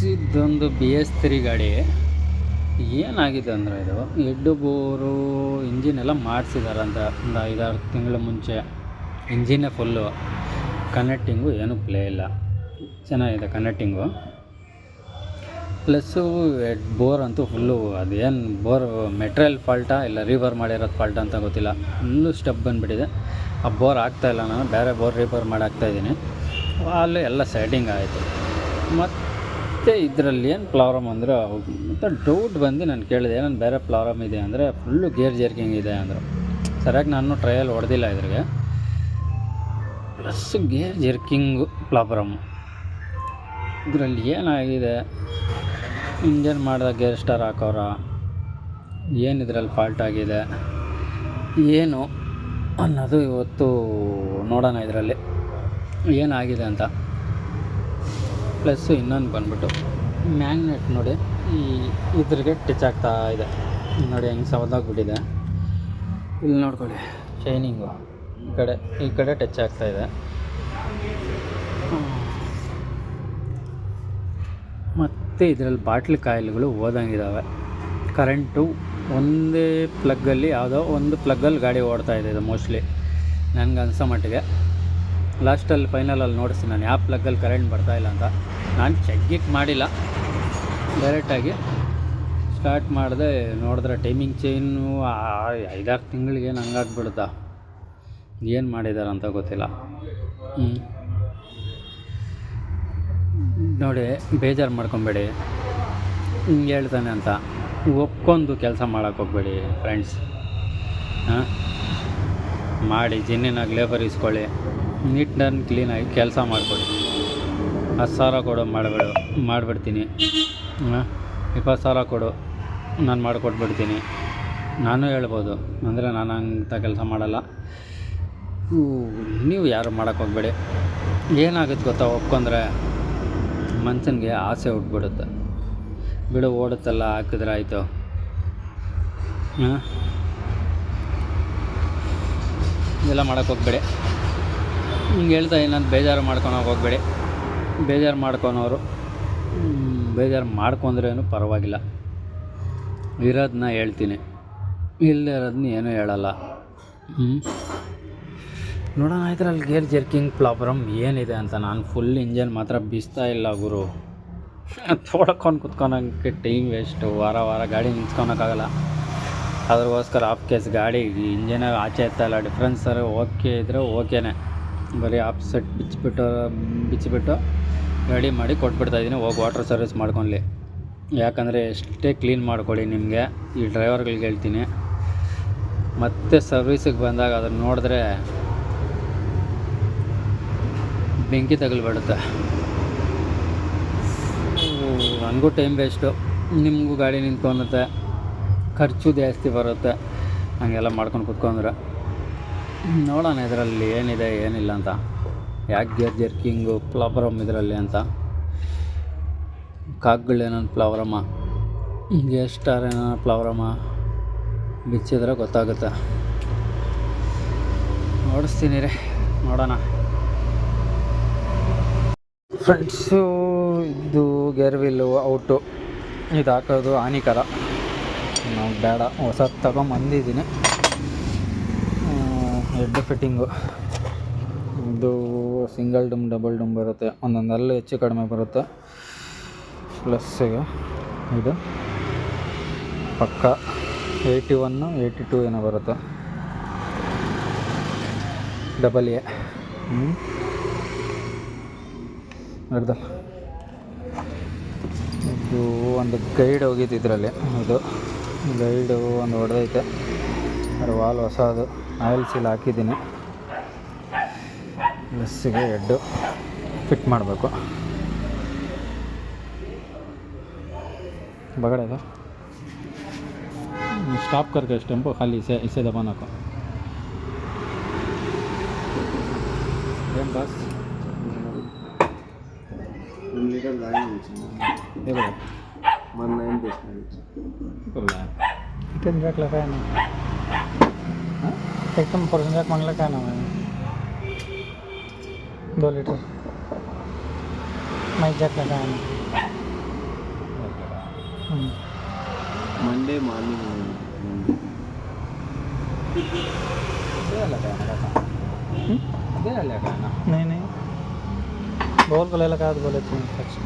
ಇದೊಂದು BS3 ಗಾಡಿ. ಏನಾಗಿದೆ ಅಂದರೆ ಇದು ಹೆಡ್ ಬೋರು ಇಂಜಿನ್ ಎಲ್ಲ ಮಾಡಿಸಿದಾರಂತೆ ಒಂದು 5-6 ತಿಂಗಳ ಮುಂಚೆ. ಇಂಜಿನ್ನೇ ಫುಲ್ಲು, ಕನೆಕ್ಟಿಂಗು ಏನೂ ಪ್ಲೇ ಇಲ್ಲ. ಚೆನ್ನಾಗಿದೆ ಕನೆಕ್ಟಿಂಗು. ಪ್ಲಸ್ಸು ಹೆಡ್ ಬೋರ್ ಅಂತೂ ಫುಲ್ಲು, ಅದೇನು ಬೋರ್ ಮೆಟ್ರಿಯಲ್ ಫಾಲ್ಟಾ ಇಲ್ಲ ರೀಬರ್ ಮಾಡಿರೋದು ಫಾಲ್ಟಾ ಅಂತ ಗೊತ್ತಿಲ್ಲ, ಫುಲ್ಲು ಸ್ಟೆಪ್ ಬಂದುಬಿಟ್ಟಿದೆ. ಆ ಬೋರ್ ಆಗ್ತಾಯಿಲ್ಲ, ನಾನು ಬೇರೆ ಬೋರ್ ರೀಬರ್ ಮಾಡಿ ಹಾಕ್ತಾಯಿದ್ದೀನಿ. ಅಲ್ಲೂ ಎಲ್ಲ ಸೆಟ್ಟಿಂಗ್ ಆಯಿತು. ಮತ್ತು ಇದರಲ್ಲಿ ಏನು ಪ್ರಾಬ್ಲಮ್ ಅಂದರೆ, ಮತ್ತು ಡೌಟ್ ಬಂದು ನಾನು ಕೇಳಿದೆ ಏನಂದು ಬೇರೆ ಪ್ರಾಬ್ಲಮ್ ಇದೆ ಅಂದರೆ, ಫುಲ್ಲು ಗೇರ್ ಜರ್ಕಿಂಗ್ ಇದೆ ಅಂದರು. ಸರಿಯಾಗಿ ನಾನು ಟ್ರಯಲ್ ಹೊಡೆದಿಲ್ಲ ಇದ್ರಿಗೆ. Plus gear jerking problem. ಇದರಲ್ಲಿ ಏನಾಗಿದೆ, ಇಂಜನ್ ಮಾಡಿದ ಗೇರ್ ಸ್ಟಾರ್ ಹಾಕೋರ, ಏನು ಇದರಲ್ಲಿ ಫಾಲ್ಟ್ ಆಗಿದೆ ಏನು ಅನ್ನೋದು ಇವತ್ತು ನೋಡೋಣ ಇದರಲ್ಲಿ ಏನಾಗಿದೆ ಅಂತ. ಪ್ಲಸ್ಸು ಇನ್ನೊಂದು ಬಂದ್ಬಿಟ್ಟು ಮ್ಯಾಗ್ನೆಟ್ ನೋಡಿ, ಇದ್ರಿಗೆ ಟಚ್ ಆಗ್ತಾ ಇದೆ ನೋಡಿ, ಹೆಂಗೆ ಸವದಾಗ್ಬಿಟ್ಟಿದೆ. ಇಲ್ಲಿ ನೋಡ್ಕೊಳ್ಳಿ, ಶೈನಿಂಗು ಈ ಕಡೆ ಟಚ್ ಆಗ್ತಾಯಿದೆ. ಮತ್ತು ಇದರಲ್ಲಿ ಬಾಟ್ಲಿ ಕಾಯಿಲ್ಗಳು ಓದಂಗಿದ್ದಾವೆ. ಕರೆಂಟು ಒಂದೇ ಪ್ಲಗ್ಗಲ್ಲಿ, ಯಾವುದೋ ಒಂದು ಪ್ಲಗ್ಗಲ್ಲಿ ಗಾಡಿ ಓಡ್ತಾಯಿದೆ ಇದು ಮೋಸ್ಟ್ಲಿ ನನಗೆ ಅನಿಸೋ ಮಟ್ಟಿಗೆ. ಲಾಸ್ಟಲ್ಲಿ ಫೈನಲಲ್ಲಿ ನೋಡಿಸ್ತೀನಿ ನಾನು ಯಾವ ಪ್ಲಗ್ಗಲ್ಲಿ ಕರೆಂಟ್ ಬರ್ತಾಯಿಲ್ಲ ಅಂತ. ನಾನು ಚೆಕ್ ಮಾಡಿಲ್ಲ, ಡೈರೆಕ್ಟಾಗಿ ಸ್ಟಾರ್ಟ್ ಮಾಡಿದೆ. ನೋಡಿದ್ರೆ ಟೈಮಿಂಗ್ ಚೈನು 5-6 ತಿಂಗಳಿಗೆ ಹಂಗಾಗ್ಬಿಡುತ್ತಾ, ಏನು ಮಾಡಿದ್ದಾರೆ ಅಂತ ಗೊತ್ತಿಲ್ಲ. ನೋಡಿ, ಬೇಜಾರು ಮಾಡ್ಕೊಬೇಡಿ, ಹಿಂಗೆ ಹೇಳ್ತಾನೆ ಅಂತ ಒಪ್ಕೊಂಡು ಕೆಲಸ ಮಾಡೋಕ್ಕೆ ಹೋಗ್ಬೇಡಿ ಫ್ರೆಂಡ್ಸ್. ಮಾಡಿ ಜೆನ್ಯೂನಾಗಿ ಲೇಬರ್ ಇಸ್ಕೊಳ್ಳಿ, ನೀಟ್ ಆ್ಯಂಡ್ ಕ್ಲೀನಾಗಿ ಕೆಲಸ ಮಾಡಿಕೊಡಿ. 10,000 ಕೊಡು ಮಾಡಿಬಿಡ್ತೀನಿ, 20,000 ಕೊಡು ನಾನು ಮಾಡಿಕೊಟ್ಬಿಡ್ತೀನಿ. ನಾನು ಹೇಳ್ಬೋದು, ಅಂದರೆ ನಾನು ಅಂಥ ಕೆಲಸ ಮಾಡಲ್ಲ. ನೀವು ಯಾರು ಮಾಡೋಕ್ಕೆ ಹೋಗ್ಬೇಡಿ. ಏನಾಗುತ್ತೆ ಗೊತ್ತಾ, ಒಪ್ಕೊಂಡ್ರೆ ಮನುಷ್ಯನಿಗೆ ಆಸೆ ಹುಟ್ಬಿಡುತ್ತೆ. ಬಿಡು ಓಡುತ್ತಲ್ಲ, ಹಾಕಿದ್ರೆ ಆಯಿತು. ಇದೆಲ್ಲ ಮಾಡೋಕ್ಕೆ ಹೋಗ್ಬೇಡಿ. ಹಿಂಗೆ ಹೇಳ್ತಾ ಇನ್ನೊಂದು ಬೇಜಾರು ಮಾಡ್ಕೊಳಕ್ಕೆ ಹೋಗ್ಬೇಡಿ. ಬೇಜಾರು ಮಾಡ್ಕೊಳೋರು ಬೇಜಾರು ಮಾಡ್ಕೊಂಡ್ರೇನು ಪರವಾಗಿಲ್ಲ, ಇರೋದನ್ನ ಹೇಳ್ತೀನಿ, ಇಲ್ಲದೇ ಇರೋದನ್ನ ಏನೂ ಹೇಳಲ್ಲ. ನೋಡೋಣ ಇದರಲ್ಲಿ ಗೇರ್ ಜರ್ಕಿಂಗ್ ಪ್ರಾಬ್ಲಮ್ ಏನಿದೆ ಅಂತ. ನಾನು ಫುಲ್ ಇಂಜನ್ ಮಾತ್ರ ಬೀಸ್ತಾ ಇಲ್ಲ ಗುರು, ತೊಳ್ಕೊಂಡು ಕುತ್ಕೊಳಕ್ಕೆ ಟೈಮ್ ವೇಸ್ಟು. ವಾರ ಗಾಡಿ ನಿಲ್ಸ್ಕೊಳಕ್ಕಾಗಲ್ಲ. ಅದ್ರಗೋಸ್ಕರ ಆಫ್ ಕೇಸ್ ಗಾಡಿ ಇಂಜನ್ ಆಚೆ ಎತ್ತಲ್ಲ. ಡಿಫ್ರೆನ್ಸರು ಓಕೆ ಇದ್ದರೆ ಓಕೆನೇ, ಬರೀ ಆಫ್ ಸೆಟ್ ಬಿಚ್ಚಿಬಿಟ್ಟು ರೆಡಿ ಮಾಡಿ ಕೊಟ್ಬಿಡ್ತಾಯಿದ್ದೀನಿ. ಹೋಗಿ ವಾಟರ್ ಸರ್ವಿಸ್ ಮಾಡ್ಕೊಳ್ಳಿ. ಯಾಕಂದರೆ ಎಷ್ಟೇ ಕ್ಲೀನ್ ಮಾಡ್ಕೊಳ್ಳಿ, ನಿಮಗೆ ಈ ಡ್ರೈವರ್ಗಳಿಗೆ ಹೇಳ್ತೀನಿ, ಮತ್ತೆ ಸರ್ವಿಸಿಗೆ ಬಂದಾಗ ಅದನ್ನು ನೋಡಿದ್ರೆ ಬೆಂಕಿ ತಗಲ್ಬಿಡುತ್ತೆ. ನನಗೂ ಟೈಮ್ ವೇಸ್ಟು, ನಿಮಗೂ ಗಾಡಿ ನಿಂತ್ಕೊಳುತ್ತೆ, ಖರ್ಚು ಜಾಸ್ತಿ ಬರುತ್ತೆ. ಹಂಗೆಲ್ಲ ಮಾಡ್ಕೊಂಡು ಕುತ್ಕೊಂಡ್ರೆ ನೋಡೋಣ ಇದರಲ್ಲಿ ಏನಿದೆ ಏನಿಲ್ಲ ಅಂತ. ಯಾಕೆ ಗೇರ್ ಜರ್ಕಿಂಗು ಪ್ರಾಬ್ಲಮ್ ಇದರಲ್ಲಿ ಅಂತ. ಕಾಕ್ಗಳೇನೋ ಪ್ರಾಬ್ಲಮ್ಮ, ಗೇರ್ ಸ್ಟಾರ್ ಏನೋ ಪ್ರಾಬ್ಲಮ್ಮ, ಬಿಚ್ಚಿದ್ರೆ ಗೊತ್ತಾಗುತ್ತೆ. ಓಡಿಸ್ತೀನಿ ರೀ, ನೋಡೋಣ ಫ್ರೆಂಡ್ಸು. ಇದು ಗೇರ್ ವೀಲು ಔಟು, ಇದು ಹಾಕೋದು ಹಾನಿಕರ, ನಾವು ಬೇಡ. ಹೊಸದು ತಗೊಂಬಂದಿದ್ದೀನಿ. ಹೆಡ್ ಫಿಟ್ಟಿಂಗು ಇದು ಸಿಂಗಲ್ ಡುಮ್ ಡಬಲ್ ಡುಮ್ ಬರುತ್ತೆ, ಒಂದೊಂದಲ್ಲೂ ಹೆಚ್ಚು ಕಡಿಮೆ ಬರುತ್ತೆ. ಪ್ಲಸ್ಸಿಗೆ ಇದು ಪಕ್ಕ 81 82 ಏನೋ ಬರುತ್ತೆ, ಡಬಲ್ ಎ. ಅರ್ಧ ಇದು ಒಂದು ಗೈಡ್ ಹೋಗಿದ್ದು ಇದರಲ್ಲಿ. ಇದು ಗೈಡು ಒಂದು ಹೊಡೆದೈತೆ, ಅದ್ರ ವಾಲ್ ಹೊಸದು ಆಯಿಲ್ ಸೀಲ್ ಹಾಕಿದ್ದೀನಿ. ಬಸ್ಸಿಗೆ ಹೆಡ್ಡು ಫಿಟ್ ಮಾಡಬೇಕು. ಬಗಡೆದು ಸ್ಟಾಪ್ करके टेम्पो खाली इसे दबाना को बस 1 लीटर लाइन ये बड़ा मन 9 बोला कितन रख लगा है ना, एकदम परसेंट मांगला क्या नाम है 2 लीटर मैं जग लगा है ना. मंडे मॉर्निंग नहीं नहीं बोल को ले लगा बोले थे अच्छा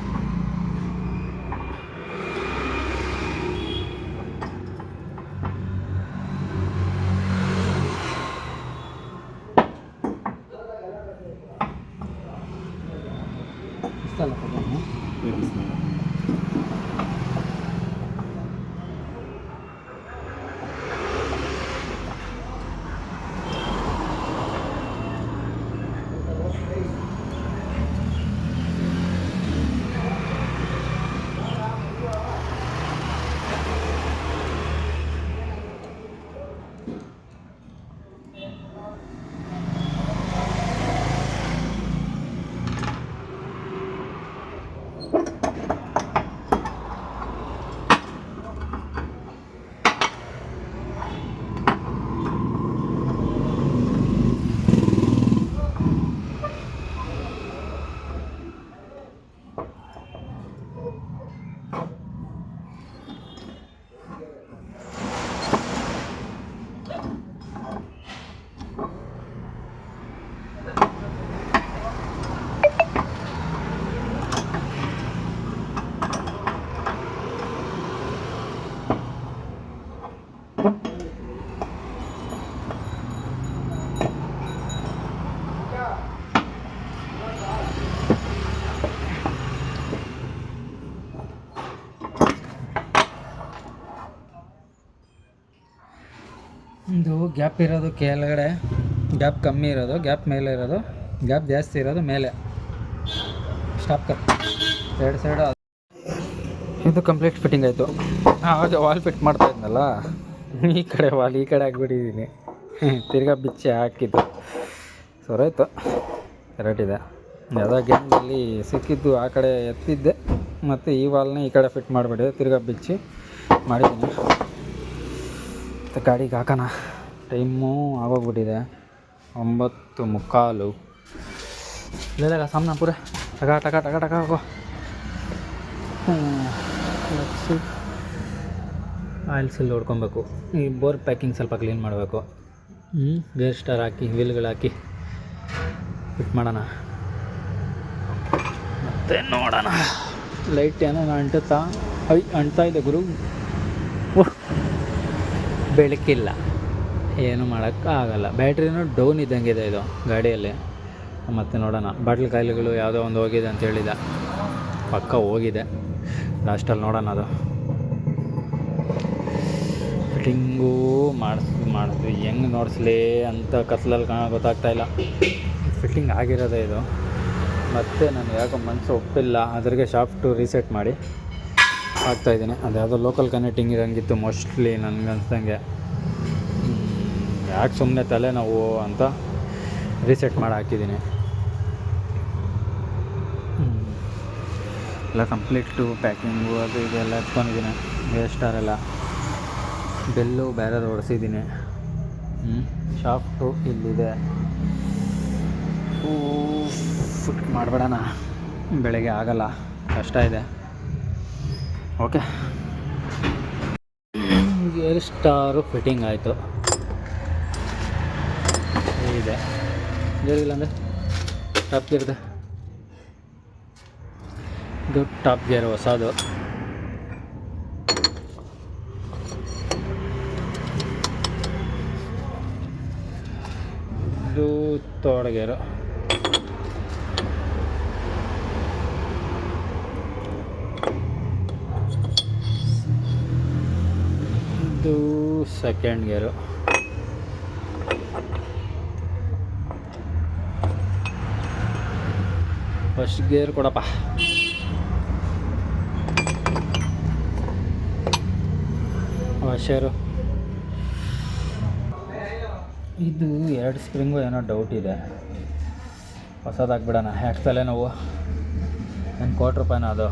ಇದು ಗ್ಯಾಪ್ ಇರೋದು ಕೆಳಗಡೆ ಗ್ಯಾಪ್ ಕಮ್ಮಿ ಇರೋದು ಗ್ಯಾಪ್ ಮೇಲೆ ಇರೋದು ಗ್ಯಾಪ್ ಜಾಸ್ತಿ ಇರೋದು ಮೇಲೆ ಸ್ಟಾಪ್ ಕಟ್ ಎರಡು ಸೈಡು ಇದು ಕಂಪ್ಲೀಟ್ ಫಿಟ್ಟಿಂಗ್ ಆಯಿತು. ಆವಾಗ ವಾಲ್ ಫಿಟ್ ಮಾಡ್ತಾ ಇದ್ನಲ್ಲ ಈ ಕಡೆ ವಾಲ್ ಈ ಕಡೆ ಹಾಕ್ಬಿಟ್ಟಿದ್ದೀನಿ ತಿರ್ಗಾ ಬಿಚ್ಚಿ ಹಾಕಿದ್ದು ಸೊರಾಯ್ತು ಕರೆಕ್ಟಿದೆ. ಯಾವುದೋ ಗೇಮ್ನಲ್ಲಿ ಸಿಕ್ಕಿದ್ದು ಆ ಕಡೆ ಎತ್ತಿದ್ದೆ ಮತ್ತು ಈ ವಾಲ್ನ ಈ ಕಡೆ ಫಿಟ್ ಮಾಡಿಬಿಟ್ಟಿದೆ ತಿರ್ಗಾ ಬಿಚ್ಚಿ ಮಾಡಿದ್ದೀನಿ. ಮತ್ತು ಗಾಡಿಗೆ ಹಾಕೋಣ ಟೈಮು ಆಗೋಗ್ಬಿಟ್ಟಿದೆ 9:15. ಇಲ್ಲ ಸಾಮ್ನ ಪೂರ ಟಕ ಟಕ ಟಕ ಟಕ ಹೋಗೋ. ಆಯಿಲ್ ಸಿಲ್ ಹೊಡ್ಕೊಬೇಕು. ಈ ಬೋರ್ ಪ್ಯಾಕಿಂಗ್ ಸ್ವಲ್ಪ ಕ್ಲೀನ್ ಮಾಡಬೇಕು. ಗೇರ್ ಸ್ಟಾರ್ ಹಾಕಿ ವೀಲ್ಗಳು ಹಾಕಿ ಫಿಟ್ ಮಾಡೋಣ. ಮತ್ತು ನೋಡೋಣ ಲೈಟ್ ಏನೋ ಅಂಟುತ್ತಾ ಅಂಟ್ತಾ ಇದೆ ಗುರು. ಬೆಳಕಿಲ್ಲ ಏನು ಮಾಡೋಕ್ಕಾಗಲ್ಲ. ಬ್ಯಾಟ್ರಿನೂ ಡೌನ್ ಇದ್ದಂಗಿದೆ ಇದು ಗಾಡಿಯಲ್ಲಿ. ಮತ್ತು ನೋಡೋಣ ಬಾಟ್ಲ್ ಕಾಯಿಲೆಗಳು ಯಾವುದೋ ಒಂದು ಹೋಗಿದೆ ಅಂತ ಹೇಳಿದ, ಪಕ್ಕ ಹೋಗಿದೆ. ಲಾಸ್ಟಲ್ಲಿ ನೋಡೋಣ ಅದು ಫಿಟ್ಟಿಂಗು ಮಾಡಿದ್ವಿ ಹೆಂಗೆ ನೋಡಿಸ್ಲಿ ಅಂತ ಕತ್ಲಲ್ಲಿ ಗೊತ್ತಾಗ್ತಾಯಿಲ್ಲ. ಫಿಟ್ಟಿಂಗ್ ಆಗಿರೋದೇ ಇದು. ಮತ್ತು ನನಗೆ ಯಾಕೋ ಮನಸ್ಸು ಒಪ್ಪಿಲ್ಲ, ಅದ್ರಿಗೆ ಶಾಫ್ಟು ರೀಸೆಟ್ ಮಾಡಿ ಹಾಕ್ತಾಯಿದ್ದೀನಿ. ಅದು ಯಾವುದೋ ಲೋಕಲ್ ಕನೆಕ್ಟಿಂಗ್ ಇರೋಂಗಿತ್ತು ಮೋಸ್ಟ್ಲಿ ನನಗನ್ಸ್ದಂಗೆ. ಯಾಕೆ ಸುಮ್ಮನೆ ತಲೆನೋವು ಅಂತ ರೀಸೆಟ್ ಮಾಡಿ ಹಾಕಿದ್ದೀನಿ. ಎಲ್ಲ ಕಂಪ್ಲೀಟು ಪ್ಯಾಕಿಂಗು ಅದು ಇದೆಲ್ಲ ಎತ್ಕೊಂಡಿದ್ದೀನಿ. ಗೇರ್ ಸ್ಟಾರ್ ಎಲ್ಲ ಬೆಲ್ಲು ಬೇರೆದು ಹೊಡೆಸಿದ್ದೀನಿ. ಶಾಫ್ಟು ಇಲ್ಲಿದೆ. ಫಿಟ್ ಮಾಡಿಬಿಡೋಣ, ಬೆಳಗ್ಗೆ ಆಗಲ್ಲ, ಕಷ್ಟ ಇದೆ. ಓಕೆ, ಗೇರ್ ಸ್ಟಾರು ಫಿಟ್ಟಿಂಗ್ ಆಯಿತು. ಇದೆ ಗೇರಿಲ್ಲ ಅಂದರೆ ಟಾಪ್ ಗೇರ್ದೆ, ಇದು ಟಾಪ್ ಗೇರ್ ಹೊಸದು. ಇದು ತೋಡ ಗೇರು. ಇದು ಸೆಕೆಂಡ್ ಗೇರು. ಫಸ್ಟ್ ಗೇರ್ ಕೊಡಪ್ಪ. ವಾಷರು ಇದು 2 ಸ್ಪ್ರಿಂಗು ಏನೋ ಡೌಟ್ ಇದೆ. ಹೊಸದಾಗ್ಬಿಡೋಣ. ಯಾಕೆ ನಾವು ಒಂದು ₹1,000,000 ಅದು.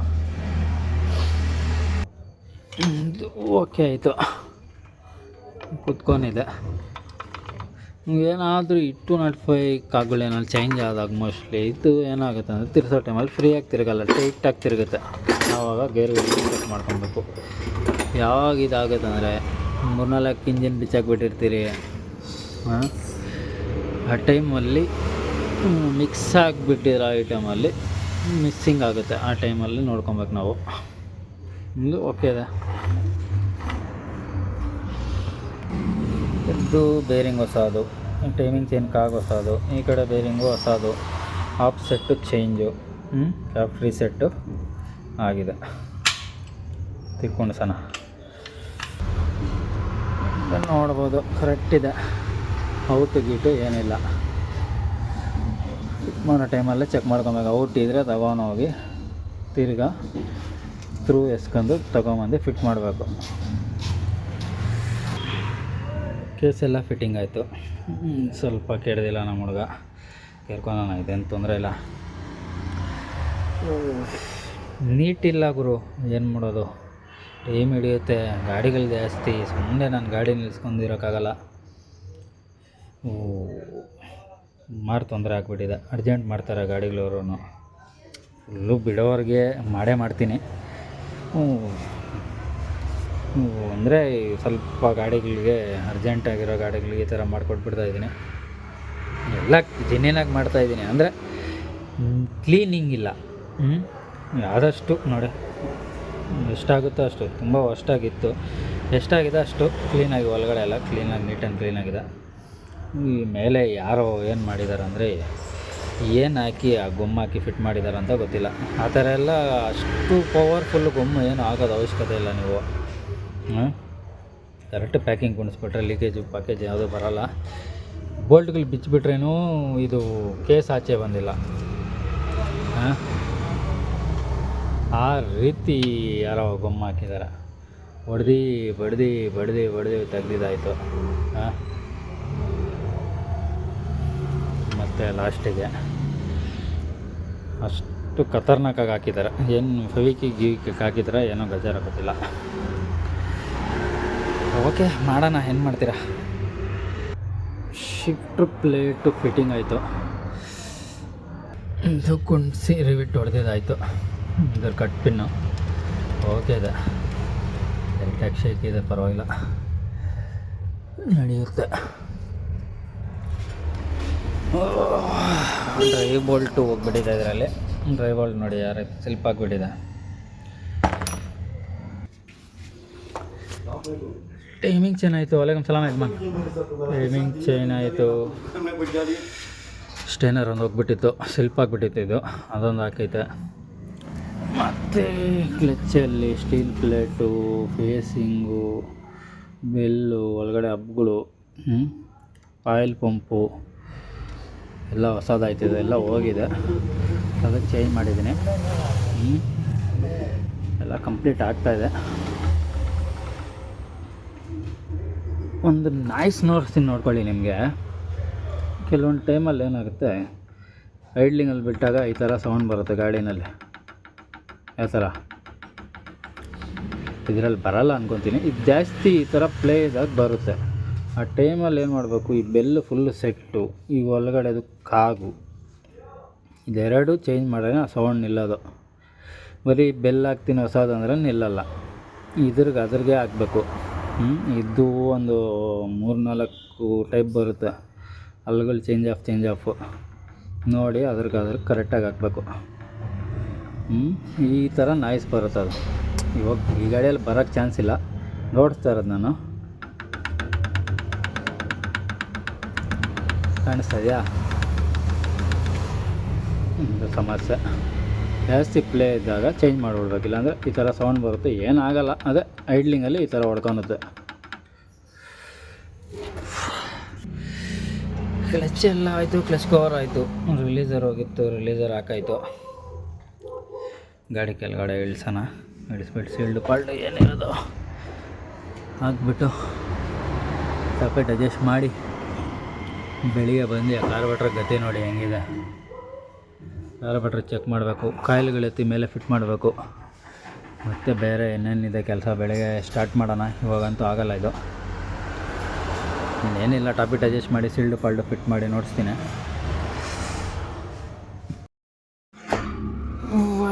ಇದು ಓಕೆ ಆಯಿತು, ಕುತ್ಕೊಂಡಿದೆ. ಏನಾದರೂ 205 ಕಾಗುಗಳೇನಾದ್ರು ಚೇಂಜ್ ಆದಾಗ ಮೋಸ್ಟ್ಲಿ ಇದು ಏನಾಗುತ್ತೆ ಅಂದರೆ ತಿರ್ಸೋ ಟೈಮಲ್ಲಿ ಫ್ರೀಯಾಗಿ ತಿರುಗಲ್ಲ, ಟೈಟಾಗಿ ತಿರುಗುತ್ತೆ. ಆವಾಗ ಗೇರ್ಗಳು ಚೆಕ್ ಮಾಡ್ಕೊಬೇಕು. ಯಾವಾಗ ಇದಾಗುತ್ತೆ ಅಂದರೆ 3-4 ಇಂಜಿನ್ ಬಿಚ್ಚಾಕ್ಬಿಟ್ಟಿರ್ತೀರಿ, ಆ ಟೈಮಲ್ಲಿ ಮಿಕ್ಸ್ ಆಗಿಬಿಟ್ಟಿರೋ ಐಟಮಲ್ಲಿ ಮಿಕ್ಸಿಂಗ್ ಆಗುತ್ತೆ. ಆ ಟೈಮಲ್ಲಿ ನೋಡ್ಕೊಬೇಕು ನಾವು. ಇದು ಓಕೆ ಇದೆ. ಇದು ಬೇರಿಂಗ್ ಹೊಸದು, ಟೈಮಿಂಗ್ ಚೈನ್ ಕಾಗ್ ಹೊಸದು, ಈ ಕಡೆ ಬೇರಿಂಗು ಹೊಸದು, of set change, cap free set ಆಗಿದೆ. ತಿಕ್ಕೊಂಡು ಸನ ನೋಡ್ಬೋದು, ಕರೆಕ್ಟಿದೆ. ಔಟ್ ಗೀಟು ಏನಿಲ್ಲ. ಫಿಟ್ ಮಾಡೋ ಟೈಮಲ್ಲೇ ಚೆಕ್ ಮಾಡ್ಕೊಬೇಕು. ಔಟ್ ಇದ್ದರೆ ತಗೊಂಡೋಗಿ ತಿರ್ಗಾ ಥ್ರೂ ಎಸ್ಕೊಂಡು ತೊಗೊಂಬಂದು ಫಿಟ್ ಮಾಡಬೇಕು. ಕೇಸೆಲ್ಲ ಫಿಟ್ಟಿಂಗ್ ಆಯಿತು. ಸ್ವಲ್ಪ ಕೆಡ್ದಿಲ್ಲ ನಮ್ಮ ಹುಡುಗ, ಕೇರ್ಕೊಳೋಣ, ಇದೇನು ತೊಂದರೆ ಇಲ್ಲ. ನೀಟಿಲ್ಲ ಗುರು, ಏನು ಮಾಡೋದು, ಟೈಮ್ ಹಿಡಿಯುತ್ತೆ. ಗಾಡಿಗಳು ಜಾಸ್ತಿ, ಸುಮ್ಮನೆ ನಾನು ಗಾಡಿ ನಿಲ್ಸ್ಕೊಂಡಿರೋಕ್ಕಾಗಲ್ಲ. ಮಾರು ತೊಂದರೆ ಆಗಿಬಿಟ್ಟಿದೆ. ಅರ್ಜೆಂಟ್ ಮಾಡ್ತಾರೆ ಗಾಡಿಗಳವರು. ಫುಲ್ಲು ಬಿಡೋವ್ರಿಗೆ ಮಾಡೇ ಮಾಡ್ತೀನಿ. ಅಂದರೆ ಸ್ವಲ್ಪ ಗಾಡಿಗಳಿಗೆ, ಅರ್ಜೆಂಟಾಗಿರೋ ಗಾಡಿಗಳಿಗೆ ಈ ಥರ ಮಾಡಿಕೊಟ್ಬಿಡ್ತಾಯಿದ್ದೀನಿ. ಎಲ್ಲ ಜೆನ್ಯೂನಾಗಿ ಮಾಡ್ತಾಯಿದ್ದೀನಿ. ಅಂದರೆ ಕ್ಲೀನಿಂಗ್ ಇಲ್ಲ. ಆದಷ್ಟು ನೋಡಿ, ಎಷ್ಟಾಗುತ್ತೋ ಅಷ್ಟು. ತುಂಬ ಅಷ್ಟಾಗಿತ್ತು, ಎಷ್ಟಾಗಿದೆ ಅಷ್ಟು ಕ್ಲೀನಾಗಿ, ಒಳಗಡೆ ಎಲ್ಲ ಕ್ಲೀನಾಗಿ, ನೀಟ್ ಆ್ಯಂಡ್ ಕ್ಲೀನಾಗಿದೆ. ಈ ಮೇಲೆ ಯಾರೋ ಏನು ಮಾಡಿದ್ದಾರೆ ಅಂದರೆ, ಏನು ಹಾಕಿ ಆ ಗೊಮ್ಮು ಹಾಕಿ ಫಿಟ್ ಮಾಡಿದ್ದಾರೆ ಅಂತ ಗೊತ್ತಿಲ್ಲ. ಆ ಥರ ಎಲ್ಲ ಅಷ್ಟು ಪವರ್ಫುಲ್ಲು ಗೊಮ್ಮು ಏನು ಆಗೋದು ಅವಶ್ಯಕತೆ ಇಲ್ಲ. ನೀವು ಕರೆಕ್ಟ್ ಪ್ಯಾಕಿಂಗ್ ಕುಣಿಸ್ಬಿಟ್ರೆ ಲೀಕೇಜು ಪ್ಯಾಕೇಜ್ ಯಾವುದೂ ಬರೋಲ್ಲ. ಬೋಲ್ಟ್ಗಳು ಬಿಚ್ಚಿಬಿಟ್ರೇನೂ ಇದು ಕೇಸ್ ಆಚೆ ಬಂದಿಲ್ಲ. ಆ ರೀತಿ ಯಾರೋ ಗೊಮ್ಮು ಹಾಕಿದ್ದಾರೆ. ಬಡ್ದು ತೆಗ್ದಿದ್ದಾಯಿತು. ಮತ್ತು ಲಾಸ್ಟಿಗೆ ಅಷ್ಟು ಖತರ್ನಾಕಾಗಿ ಹಾಕಿದ್ದಾರೆ. ಏನು ಫೆವಿಕಿಗೆ ಹಾಕಿದ್ರೆ ಏನೋ ಗಜಾರ ಗೊತ್ತಿಲ್ಲ. ಓಕೆ, ಮಾಡೋಣ, ಏನು ಮಾಡ್ತೀರಾ. ಶಿಫ್ಟ್ ಪ್ಲೇಟು ಫಿಟ್ಟಿಂಗ್ ಆಯಿತು. ಇದು ಕುಣಿಸಿ ರಿವಿಟ್ ಹೊಡೆದಿದ್ದಾಯಿತು. ಇದ್ರ ಕಟ್ ಪಿನ್ನು ಓಕೆ ಇದೆ. ಲೈಟಾಗಿ ಶೇಕ್ ಇದೆ, ಪರವಾಗಿಲ್ಲ, ನಡೆಯುತ್ತೆ. ಡ್ರೈ ಬೋಲ್ಟು ಹೋಗ್ಬಿಟ್ಟಿದೆ ಇದರಲ್ಲಿ. ಡ್ರೈ ಬೋಲ್ಟ್ ನೋಡಿ ಯಾರು ಸ್ಲಿಪ್ ಆಗಿಬಿಟ್ಟಿದೆ. ಟೈಮಿಂಗ್ ಚೈನ್ ಆಯಿತು. ವಲೈಕಮ್ ಸಲಾಮ್ ಯಜಮಾನ್. ಟೈಮಿಂಗ್ ಚೈನ್ ಆಯಿತು. ಸ್ಟೇನರ್ ಒಂದು ಹೋಗ್ಬಿಟ್ಟಿತ್ತು, ಸ್ಲಿಪ್ ಆಗಿಬಿಟ್ಟಿತ್ತು. ಇದು ಅದೊಂದು ಹಾಕೈತೆ. ಮತ್ತು ಕ್ಲಚ್ಚಲ್ಲಿ ಸ್ಟೀಲ್ ಪ್ಲೇಟು, ಫೇಸಿಂಗು, ಬೆಲ್ಲು, ಒಳಗಡೆ ಹಬ್ಗಳು, ಆಯಿಲ್ ಪಂಪು ಎಲ್ಲ ಹೊಸದಾಯ್ತಿದೆ. ಎಲ್ಲ ಹೋಗಿದೆ, ಅದಕ್ಕೆ ಚೇಂಜ್ ಮಾಡಿದ್ದೀನಿ. ಎಲ್ಲ ಕಂಪ್ಲೀಟ್ ಆಗ್ತಾಯಿದೆ. ಒಂದು ನಾಯ್ಸ್ ನೋಡ್ಕೊಳ್ಳಿ. ನಿಮಗೆ ಕೆಲವೊಂದು ಟೈಮಲ್ಲಿ ಏನಾಗುತ್ತೆ, ಐಡ್ಲಿಂಗಲ್ಲಿ ಬಿಟ್ಟಾಗ ಈ ಥರ ಸೌಂಡ್ ಬರುತ್ತೆ ಗಾಡಿನಲ್ಲಿ. ಯಾವ ಥರ ಇದರಲ್ಲಿ ಬರಲ್ಲ ಅಂದ್ಕೊತೀನಿ. ಇದು ಜಾಸ್ತಿ ಈ ಥರ ಪ್ಲೇ ಇದ್ದಾಗ ಬರುತ್ತೆ. ಆ ಟೈಮಲ್ಲಿ ಏನು ಮಾಡಬೇಕು, ಈ ಬೆಲ್ಲು ಫುಲ್ಲು ಸೆಟ್ಟು, ಈ ಒಳಗಡೆದು ಕಾಗು, ಇದೆರಡು ಚೇಂಜ್ ಮಾಡಿದ್ರೆ ಆ ಸೌಂಡ್ ನಿಲ್ಲೋದು. ಬರೀ ಬೆಲ್ ಹಾಕ್ತೀನಿ ಹೊಸದಂದ್ರೆ ನಿಲ್ಲಲ್ಲ. ಅದ್ರಿಗೆ ಹಾಕಬೇಕು. ಇದು ಒಂದು 3-4 ಟೈಪ್ ಬರುತ್ತೆ. ಅಲ್ಗಳು ಚೇಂಜ್ ಆಫು ನೋಡಿ ಅದ್ರಿಗೆ ಕರೆಕ್ಟಾಗಿ ಹಾಕಬೇಕು. ಈ ಥರ ನಾಯ್ಸ್ ಬರುತ್ತೆ. ಅದು ಇವಾಗ ಈ ಗಾಡಿಯಲ್ಲಿ ಬರೋಕ್ಕೆ ಚಾನ್ಸ್ ಇಲ್ಲ, ನೋಡ್ತಾ ಇರೋದು ನಾನು. ಕಾಣಿಸ್ತಾ ಇದೆಯಾ? ಸಮಸ್ಯೆ ಜಾಸ್ತಿ ಪ್ಲೇ ಇದ್ದಾಗ ಚೇಂಜ್ ಮಾಡಿಬಿಡ್ಬೇಕು. ಇಲ್ಲಾಂದರೆ ಈ ಥರ ಸೌಂಡ್ ಬರುತ್ತೆ. ಏನಾಗಲ್ಲ, ಅದೇ ಐಡ್ಲಿಂಗಲ್ಲಿ ಈ ಥರ ಹೊಡ್ಕೊಳುತ್ತೆ. ಕ್ಲಚ್ ಎಲ್ಲ ಆಯಿತು, ಕ್ಲಚ್ ಕವರ್ ಆಯಿತು, ರಿಲೀಸರ್ ಹೋಗಿತ್ತು, ರಿಲೀಸರ್ ಹಾಕಾಯಿತು. ಗಾಡಿ ಕೆಳಗಡೆ ಇಳಿಸ್ಬಿಟ್ಟು ಸೀಲ್ಡು ಪಾಲ್ಟು ಏನಿರೋದು ಹಾಕ್ಬಿಟ್ಟು ಸಪರೇಟ್ ಅಡ್ಜಸ್ಟ್ ಮಾಡಿ ಬೆಳಿಗ್ಗೆ ಬಂದು ಕಾರ್ಬಟ್ರ್ ಗತಿ ನೋಡಿ ಹೆಂಗಿದೆ. ಕಾರ್ಬಟ್ರ್ ಚೆಕ್ ಮಾಡಬೇಕು, ಕಾಯಿಲ್ಗಳೆತ್ತಿ ಮೇಲೆ ಫಿಟ್ ಮಾಡಬೇಕು. ಮತ್ತು ಬೇರೆ ಏನೇನಿದೆ ಕೆಲಸ ಬೆಳಗ್ಗೆ ಸ್ಟಾರ್ಟ್ ಮಾಡೋಣ. ಇವಾಗಂತೂ ಆಗಲ್ಲ ಇದು. ಏನಿಲ್ಲ, ಟಾಪಿಟ್ ಅಡ್ಜಸ್ಟ್ ಮಾಡಿ ಸೀಲ್ಡು ಪಾಲ್ಟು ಫಿಟ್ ಮಾಡಿ ನೋಡಿಸ್ತೀನಿ.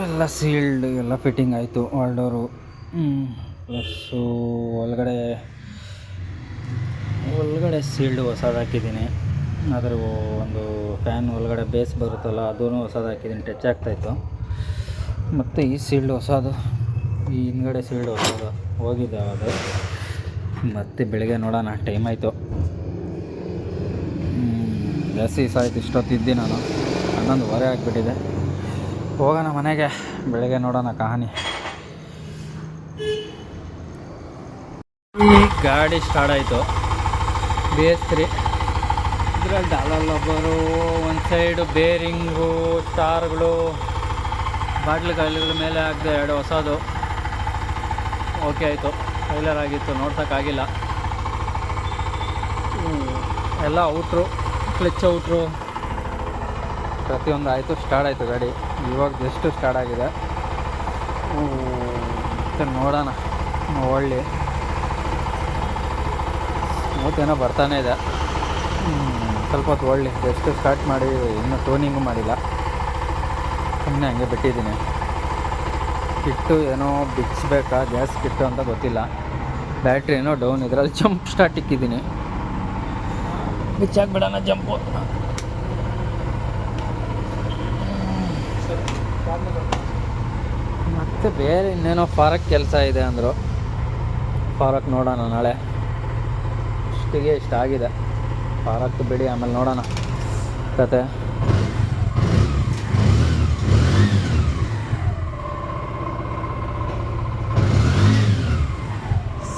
ಎಲ್ಲ ಎಲ್ಲ ಸೀಲ್ಡ್ ಎಲ್ಲ ಫಿಟ್ಟಿಂಗ್ ಆಯಿತು ಆಲ್ಡೋರು. ಪ್ಲಸ್ಸು ಒಳಗಡೆ ಸೀಲ್ಡು ಹೊಸದು ಹಾಕಿದ್ದೀನಿ. ಅದರ ಒಂದು ಫ್ಯಾನ್ ಒಳಗಡೆ ಬೇಸ್ ಬರುತ್ತಲ್ಲ ಅದೂ ಹೊಸದು ಹಾಕಿದ್ದೀನಿ, ಟಚ್ ಆಗ್ತಾಯಿತ್ತು. ಮತ್ತು ಈ ಸೀಲ್ಡ್ ಹೊಸದು, ಈ ಹಿಂದ್ಗಡೆ ಸೀಲ್ಡ್ ಹೊಸದು ಹೋಗಿದೆ ಅದು. ಮತ್ತು ಬೆಳಗ್ಗೆ ನೋಡೋಣ, ಟೈಮ್ ಆಯಿತು, ಜಾಸ್ತಿ ದಿವಸ ಆಯಿತು ಇಷ್ಟೊತ್ತಿದ್ದೆ ನಾನು. 11:15 ಆಗಿಬಿಟ್ಟಿದೆ. ಹೋಗೋಣ ಮನೆಗೆ, ಬೆಳಗ್ಗೆ ನೋಡೋಣ ಕಹಾನಿ. ಗಾಡಿ ಸ್ಟಾರ್ಟ್ ಆಯಿತು, BS3. ಇದರಲ್ಲಿ ಡಾಲರ್ ಒಂದು ಸೈಡು ಬೇರಿಂಗು, ಸ್ಟಾರ್ಗಳು, ಬಾಟ್ಲುಗಳ ಮೇಲೆ ಹಾಕಿದೆ 2 ಹೊಸದು. ಓಕೆ ಆಯಿತು, ಫೈಲರ್ ಆಗಿತ್ತು, ನೋಡ್ಸೋಕ್ಕಾಗಿಲ್ಲ. ಎಲ್ಲ ಔಟ್ರು, ಕ್ಲಚ್ ಔಟ್ರು ಪ್ರತಿಯೊಂದು ಆಯಿತು. ಸ್ಟಾರ್ಟ್ ಆಯಿತು ಗಾಡಿ, ಇವಾಗ ಜಸ್ಟ್ ಸ್ಟಾರ್ಟ್ ಆಗಿದೆ. ಮತ್ತು ನೋಡೋಣ, ಒಳ್ಳೆ ಸ್ಮೂತೇನೋ ಬರ್ತಾನೆ ಇದೆ. ಸ್ವಲ್ಪ ಹೊತ್ತು ಒಳ್ಳೆ ಜಸ್ಟ್ ಸ್ಟಾರ್ಟ್ ಮಾಡಿ, ಇನ್ನೂ ಟೋನಿಂಗು ಮಾಡಿಲ್ಲ, ಸುಮ್ಮನೆ ಹಂಗೆ ಬಿಟ್ಟಿದ್ದೀನಿ. ಕಿಟ್ಟು ಏನೋ ಬಿಚ್ಚಬೇಕಾ, ಗ್ಯಾಸ್ ಕಿಟ್ಟು ಅಂತ ಗೊತ್ತಿಲ್ಲ. ಬ್ಯಾಟ್ರಿ ಏನೋ ಡೌನ್, ಇದರಲ್ಲಿ ಜಂಪ್ ಸ್ಟಾರ್ಟ್ ಇಕ್ಕಿದ್ದೀನಿ, ಬಿಚ್ಚಾಕ್ಬಿಡೋಣ ಜಂಪು. ಮತ್ತು ಬೇರೆ ಇನ್ನೇನೋ ಫಾರಕ್ ಕೆಲಸ ಇದೆ ಅಂದರು. ಫಾರಕ್ ನೋಡೋಣ ನಾಳೆ. ಇಷ್ಟಿಗೆ ಇಷ್ಟ ಆಗಿದೆ ಫಾರಕ್, ಬಿಡಿ ಆಮೇಲೆ ನೋಡೋಣ ಕತೆ.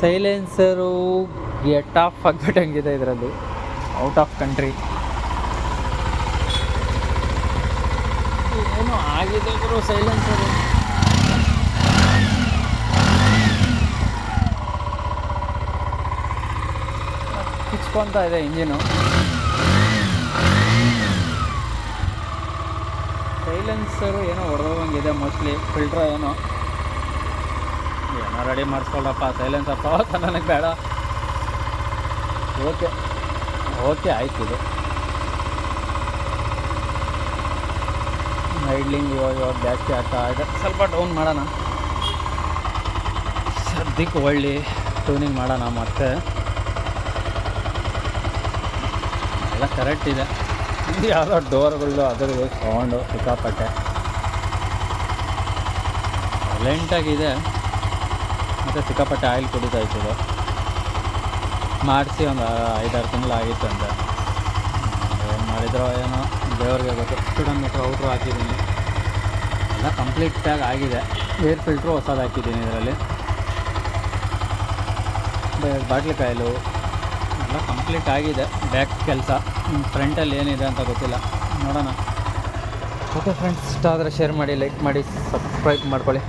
ಸೈಲೆನ್ಸರು ಗೆಟ್ ಆಫ್ ಆಗಿಬಿಟ್ಟಂಗಿದೆ ಇದರಲ್ಲಿ, ಔಟ್ ಆಫ್ ಕಂಟ್ರಿ. ಏನೋ ಆಗಿದೆ ಗುರು ಸೈಲೆನ್ಸರು. ಕಿಚ್ಕೊತಾ ಇದೆ ಇಂಜಿನು. ಸೈಲೆನ್ಸರು ಏನೋ ಹೊಡೆದೋಗಂಗಿದೆ ಮೋಸ್ಟ್ಲಿ, ಫಿಲ್ಟ್ರ್ ಏನೋ ರೆಡಿ ಮಾಡಿಸ್ಕೊಳಪ್ಪ. ಸೈಲೆನ್ಸರ್ ಪ್ರವಾಸ ನನಗೆ ಬೇಡ. ಓಕೆ ಆಯ್ತು. ಇದು ಐಡ್ಲಿಂಗ್ ಇವಾಗ ಜಾಸ್ತಿ ಆಗ್ತಾ ಇದೆ, ಸ್ವಲ್ಪ ಡೌನ್ ಮಾಡೋಣ. ಸದ್ಯಕ್ಕೆ ಒಳ್ಳೆ ಟ್ಯೂನಿಂಗ್ ಮಾಡೋಣ. ಮತ್ತೆ ಎಲ್ಲ ಕರೆಕ್ಟ್ ಇದೆ. ಇದು ಯಾವುದೋ ಡೋರ್ಗಳು ಅದರದ್ದು ಸೌಂಡು ಸಿಕ್ಕಾಪಟ್ಟೆ ಸೈಲೆಂಟಾಗಿದೆ. ಮತ್ತು ಸಿಕ್ಕಾಪಟ್ಟೆ ಆಯಿಲ್ ಕುಡಿತಾ ಇತ್ತು. ಮಾಡಿಸಿ ಒಂದು 5-6 ತಿಂಗಳಾಗಿತ್ತು ಅಂತ. ಏನು ಮಾಡಿದ್ರೋ ಏನೋ ದೇವ್ರಿಗೆ ಗೊತ್ತು. ಸ್ಪೀಡೋಮೀಟ್ರ್ ಔಟ್ರು ಹಾಕಿದ್ದೀನಿ, ಎಲ್ಲ ಕಂಪ್ಲೀಟಾಗಿ ಆಗಿದೆ. ಏರ್ ಫಿಲ್ಟ್ರು ಹೊಸದು ಹಾಕಿದ್ದೀನಿ ಇದರಲ್ಲಿ. ಬಾಟ್ಲಿ ಕಾಯಿಲು ಎಲ್ಲ ಕಂಪ್ಲೀಟ್ ಆಗಿದೆ. ಬ್ಯಾಕ್ ಕೆಲಸ, ಫ್ರಂಟಲ್ಲಿ ಏನಿದೆ ಅಂತ ಗೊತ್ತಿಲ್ಲ, ನೋಡೋಣ. ಓಕೆ ಫ್ರೆಂಡ್ಸ್, ಇಷ್ಟ ಆದರೆ ಶೇರ್ ಮಾಡಿ, ಲೈಕ್ ಮಾಡಿ, ಸಬ್ಸ್ಕ್ರೈಬ್ ಮಾಡ್ಕೊಳ್ಳಿ.